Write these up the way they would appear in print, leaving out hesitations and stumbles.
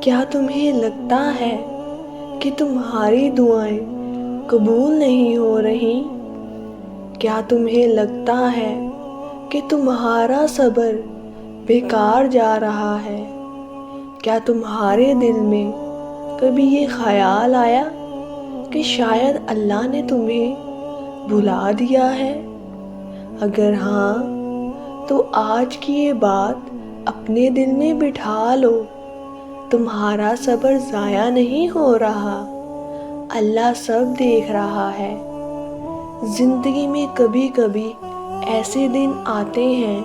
کیا تمہیں لگتا ہے کہ تمہاری دعائیں قبول نہیں ہو رہی؟ کیا تمہیں لگتا ہے کہ تمہارا صبر بیکار جا رہا ہے؟ کیا تمہارے دل میں کبھی یہ خیال آیا کہ شاید اللہ نے تمہیں بھلا دیا ہے؟ اگر ہاں تو آج کی یہ بات اپنے دل میں بٹھا لو، تمہارا صبر ضائع نہیں ہو رہا، اللہ سب دیکھ رہا ہے۔ زندگی میں کبھی کبھی ایسے دن آتے ہیں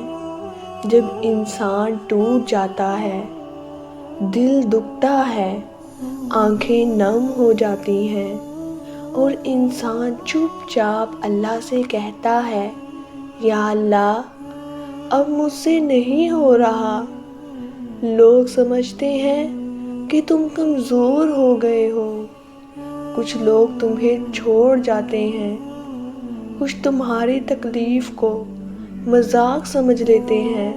جب انسان ٹوٹ جاتا ہے، دل دکھتا ہے، آنکھیں نم ہو جاتی ہیں اور انسان چپ چاپ اللہ سے کہتا ہے، یا اللہ اب مجھ سے نہیں ہو رہا۔ لوگ سمجھتے ہیں کہ تم کمزور ہو گئے ہو، کچھ لوگ تمہیں چھوڑ جاتے ہیں، کچھ تمہاری تکلیف کو مذاق سمجھ لیتے ہیں،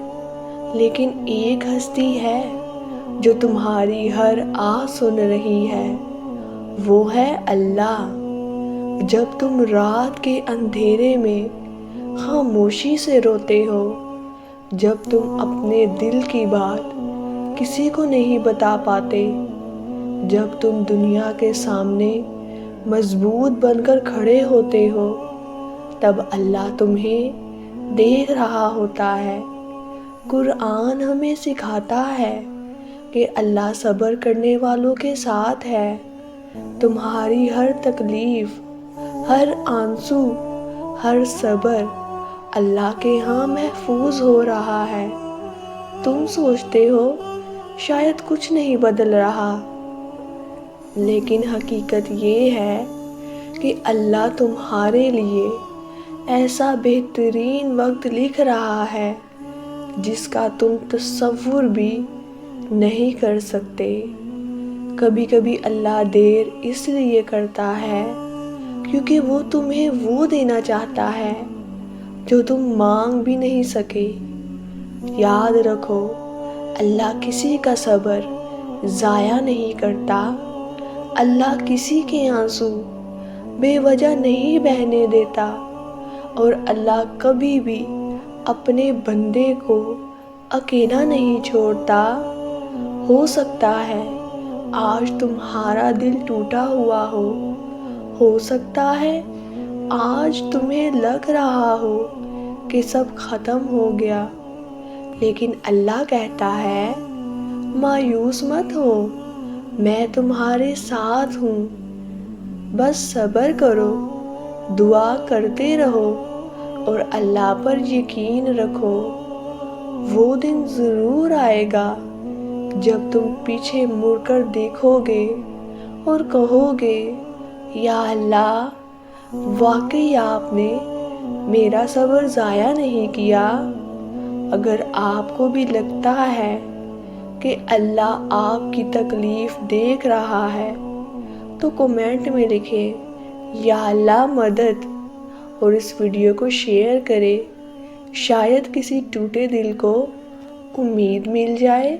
لیکن ایک ہستی ہے جو تمہاری ہر آہ سن رہی ہے، وہ ہے اللہ۔ جب تم رات کے اندھیرے میں خاموشی سے روتے ہو، جب تم اپنے دل کی بات کسی کو نہیں بتا پاتے، جب تم دنیا کے سامنے مضبوط بن کر کھڑے ہوتے ہو، تب اللہ تمہیں دیکھ رہا ہوتا ہے۔ قرآن ہمیں سکھاتا ہے کہ اللہ صبر کرنے والوں کے ساتھ ہے۔ تمہاری ہر تکلیف، ہر آنسو، ہر صبر اللہ کے ہاں محفوظ ہو رہا ہے۔ تم سوچتے ہو شاید کچھ نہیں بدل رہا، لیکن حقیقت یہ ہے کہ اللہ تمہارے لیے ایسا بہترین وقت لکھ رہا ہے جس کا تم تصور بھی نہیں کر سکتے۔ کبھی کبھی اللہ دیر اس لیے کرتا ہے کیونکہ وہ تمہیں وہ دینا چاہتا ہے جو تم مانگ بھی نہیں سکے۔ یاد رکھو، اللہ کسی کا صبر ضائع نہیں کرتا، اللہ کسی کے آنسو بے وجہ نہیں بہنے دیتا، اور اللہ کبھی بھی اپنے بندے کو اکیلا نہیں چھوڑتا۔ ہو سکتا ہے آج تمہارا دل ٹوٹا ہوا ہو سکتا ہے آج تمہیں لگ رہا ہو کہ سب ختم ہو گیا، لیکن اللہ کہتا ہے، مایوس مت ہو، میں تمہارے ساتھ ہوں، بس صبر کرو، دعا کرتے رہو اور اللہ پر یقین رکھو۔ وہ دن ضرور آئے گا جب تم پیچھے مڑ کر دیکھو گے اور کہو گے، یا اللہ واقعی آپ نے میرا صبر ضائع نہیں کیا۔ اگر آپ کو بھی لگتا ہے کہ اللہ آپ کی تکلیف دیکھ رہا ہے تو کمنٹ میں لکھیں، یا اللہ مدد، اور اس ویڈیو کو شیئر کریں، شاید کسی ٹوٹے دل کو امید مل جائے۔